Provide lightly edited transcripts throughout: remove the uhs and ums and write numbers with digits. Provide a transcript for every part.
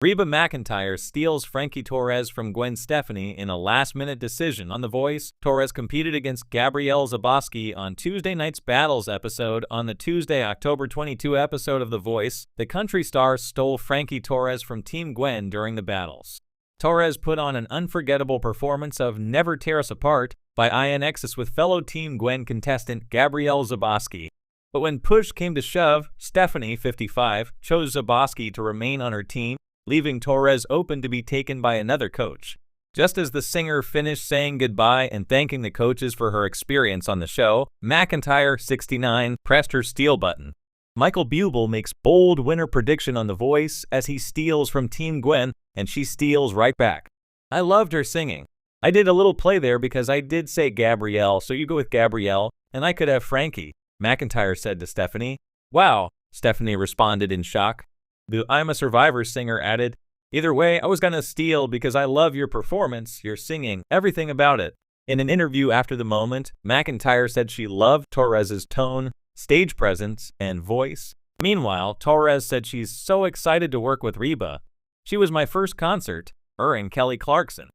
Reba McEntire steals Frankie Torres from Gwen Stefani in a last-minute decision on The Voice. Torres competed against Gabrielle Zaboski on Tuesday night's Battles episode. On the Tuesday, October 22 episode of The Voice, the country star stole Frankie Torres from Team Gwen during the battles. Torres put on an unforgettable performance of Never Tear Us Apart by INXS with fellow Team Gwen contestant Gabrielle Zaboski. But when push came to shove, Stefani, 55, chose Zaboski to remain on her team, leaving Torres open to be taken by another coach. Just as the singer finished saying goodbye and thanking the coaches for her experience on the show, McEntire, 69, pressed her steal button. Michael Bublé makes bold winner prediction on The Voice as he steals from Team Gwen, and she steals right back. I loved her singing. I did a little play there because I did say Gabrielle, so you go with Gabrielle, and I could have Frankie, McEntire said to Stefani. Wow, Stefani responded in shock. The I'm a Survivor singer added, either way, I was gonna steal because I love your performance, your singing, everything about it. In an interview after the moment, McEntire said she loved Torres's tone, stage presence, and voice. Meanwhile, Torres said she's so excited to work with Reba. She was my first concert, her and Kelly Clarkson.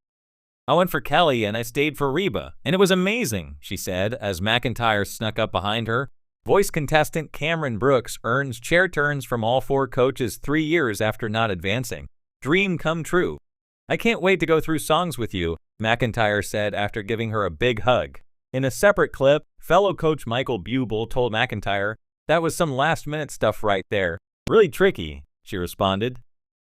I went for Kelly and I stayed for Reba, and it was amazing, she said as McEntire snuck up behind her. Voice contestant Cameron Brooks earns chair turns from all 4 coaches 3 years after not advancing. Dream come true. I can't wait to go through songs with you, McEntire said after giving her a big hug. In a separate clip, fellow coach Michael Bublé told McEntire, that was some last-minute stuff right there. Really tricky, she responded.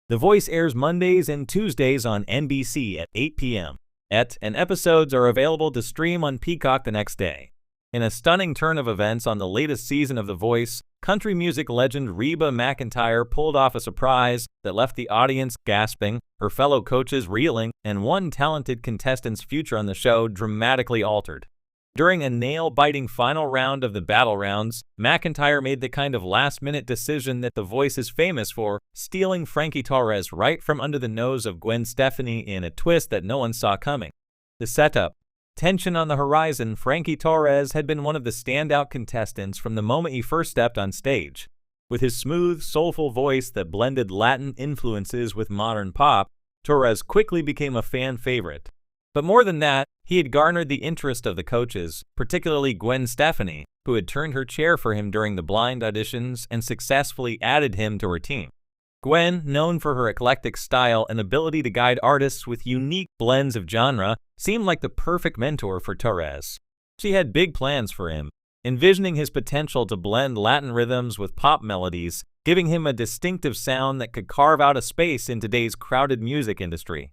The Voice airs Mondays and Tuesdays on NBC at 8 p.m. And episodes are available to stream on Peacock the next day. In a stunning turn of events on the latest season of The Voice, country music legend Reba McEntire pulled off a surprise that left the audience gasping, her fellow coaches reeling, and one talented contestant's future on the show dramatically altered. During a nail-biting final round of the battle rounds, McEntire made the kind of last-minute decision that The Voice is famous for, stealing Frankie Torres right from under the nose of Gwen Stefani in a twist that no one saw coming. The setup. Tension on the horizon, Frankie Torres had been one of the standout contestants from the moment he first stepped on stage. With his smooth, soulful voice that blended Latin influences with modern pop, Torres quickly became a fan favorite. But more than that, he had garnered the interest of the coaches, particularly Gwen Stefani, who had turned her chair for him during the blind auditions and successfully added him to her team. Gwen, known for her eclectic style and ability to guide artists with unique blends of genre, seemed like the perfect mentor for Torres. She had big plans for him, envisioning his potential to blend Latin rhythms with pop melodies, giving him a distinctive sound that could carve out a space in today's crowded music industry.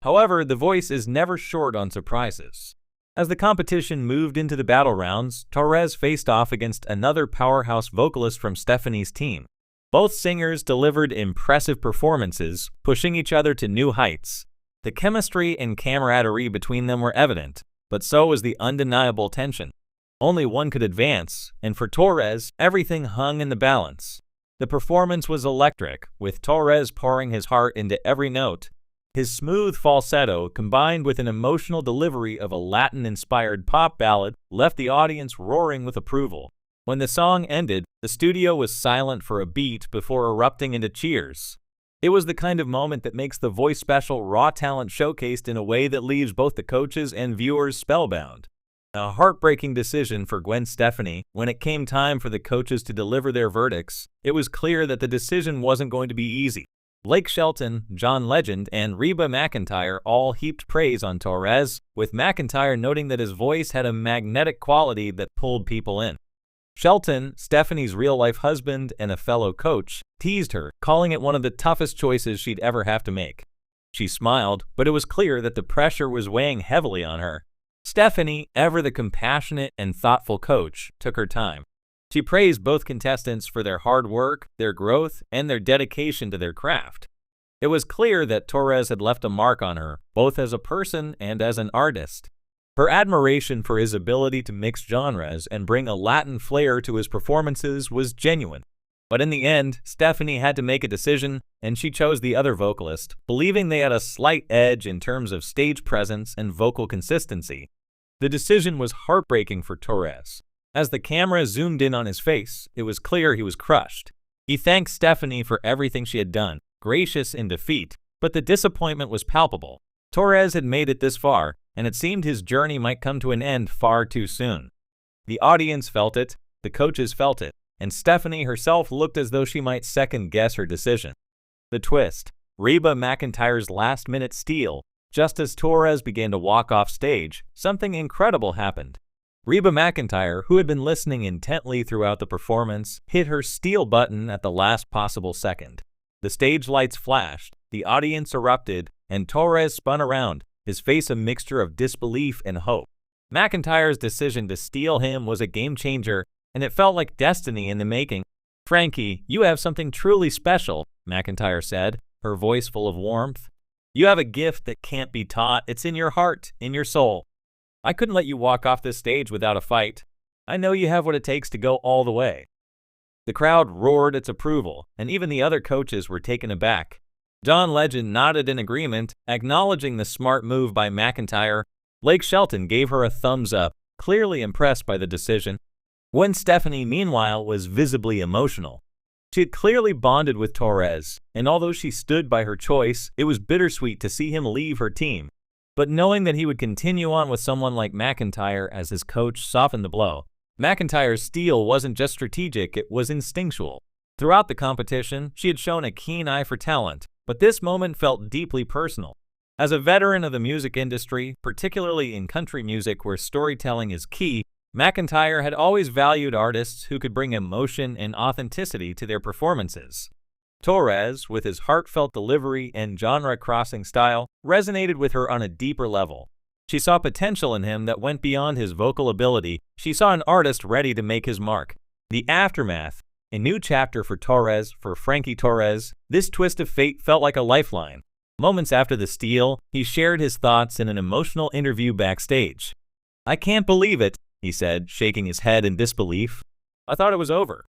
However, The Voice is never short on surprises. As the competition moved into the battle rounds, Torres faced off against another powerhouse vocalist from Stefani's team. Both singers delivered impressive performances, pushing each other to new heights. The chemistry and camaraderie between them were evident, but so was the undeniable tension. Only one could advance, and for Torres, everything hung in the balance. The performance was electric, with Torres pouring his heart into every note. His smooth falsetto, combined with an emotional delivery of a Latin-inspired pop ballad, left the audience roaring with approval. When the song ended, the studio was silent for a beat before erupting into cheers. It was the kind of moment that makes The Voice special raw talent showcased in a way that leaves both the coaches and viewers spellbound. A heartbreaking decision for Gwen Stefani. When it came time for the coaches to deliver their verdicts, it was clear that the decision wasn't going to be easy. Blake Shelton, John Legend, and Reba McEntire all heaped praise on Torres, with McEntire noting that his voice had a magnetic quality that pulled people in. Shelton, Stefani's real-life husband and a fellow coach, teased her, calling it one of the toughest choices she'd ever have to make. She smiled, but it was clear that the pressure was weighing heavily on her. Stefani, ever the compassionate and thoughtful coach, took her time. She praised both contestants for their hard work, their growth, and their dedication to their craft. It was clear that Torres had left a mark on her, both as a person and as an artist. Her admiration for his ability to mix genres and bring a Latin flair to his performances was genuine. But in the end, Stefani had to make a decision, and she chose the other vocalist, believing they had a slight edge in terms of stage presence and vocal consistency. The decision was heartbreaking for Torres. As the camera zoomed in on his face, it was clear he was crushed. He thanked Stefani for everything she had done, gracious in defeat, but the disappointment was palpable. Torres had made it this far, and it seemed his journey might come to an end far too soon. The audience felt it, the coaches felt it, and Stefani herself looked as though she might second-guess her decision. The twist: Reba McEntire's last-minute steal. Just as Torres began to walk off stage, something incredible happened. Reba McEntire, who had been listening intently throughout the performance, hit her steal button at the last possible second. The stage lights flashed, the audience erupted, and Torres spun around, his face a mixture of disbelief and hope. McEntire's decision to steal him was a game-changer, and it felt like destiny in the making. "Frankie, you have something truly special," McEntire said, her voice full of warmth. "You have a gift that can't be taught. It's in your heart, in your soul. I couldn't let you walk off this stage without a fight. I know you have what it takes to go all the way." The crowd roared its approval, and even the other coaches were taken aback. John Legend nodded in agreement, acknowledging the smart move by McEntire. Blake Shelton gave her a thumbs up, clearly impressed by the decision. Gwen Stefani, meanwhile, was visibly emotional. She had clearly bonded with Torres, and although she stood by her choice, it was bittersweet to see him leave her team. But knowing that he would continue on with someone like McEntire as his coach softened the blow. McEntire's steal wasn't just strategic, it was instinctual. Throughout the competition, she had shown a keen eye for talent, but this moment felt deeply personal. As a veteran of the music industry, particularly in country music where storytelling is key, McEntire had always valued artists who could bring emotion and authenticity to their performances. Torres, with his heartfelt delivery and genre-crossing style, resonated with her on a deeper level. She saw potential in him that went beyond his vocal ability. She saw an artist ready to make his mark. The aftermath: a new chapter for Torres, for Frankie Torres. This twist of fate felt like a lifeline. Moments after the steal, he shared his thoughts in an emotional interview backstage. "I can't believe it," he said, shaking his head in disbelief. "I thought it was over.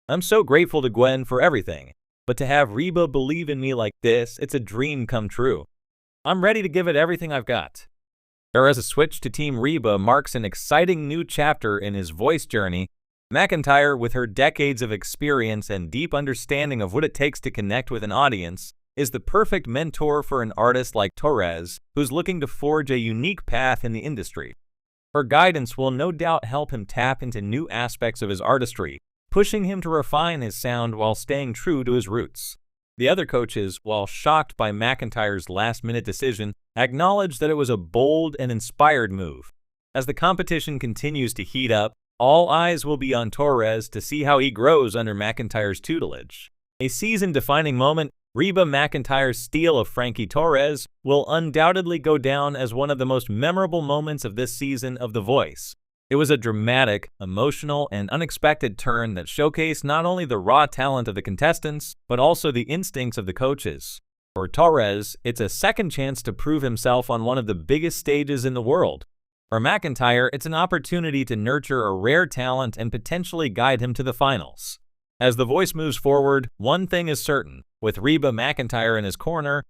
I'm so grateful to Gwen for everything. But to have Reba believe in me like this, it's a dream come true. I'm ready to give it everything I've got." Whereas a switch to Team Reba marks an exciting new chapter in his voice journey, McEntire, with her decades of experience and deep understanding of what it takes to connect with an audience, is the perfect mentor for an artist like Torres, who's looking to forge a unique path in the industry. Her guidance will no doubt help him tap into new aspects of his artistry, pushing him to refine his sound while staying true to his roots. The other coaches, while shocked by McEntire's last-minute decision, acknowledged that it was a bold and inspired move. As the competition continues to heat up, all eyes will be on Torres to see how he grows under McEntire's tutelage. A season-defining moment, Reba McEntire's steal of Frankie Torres will undoubtedly go down as one of the most memorable moments of this season of The Voice. It was a dramatic, emotional, and unexpected turn that showcased not only the raw talent of the contestants, but also the instincts of the coaches. For Torres, it's a second chance to prove himself on one of the biggest stages in the world. For McEntire, it's an opportunity to nurture a rare talent and potentially guide him to the finals. As The Voice moves forward, one thing is certain: with Reba McEntire in his corner,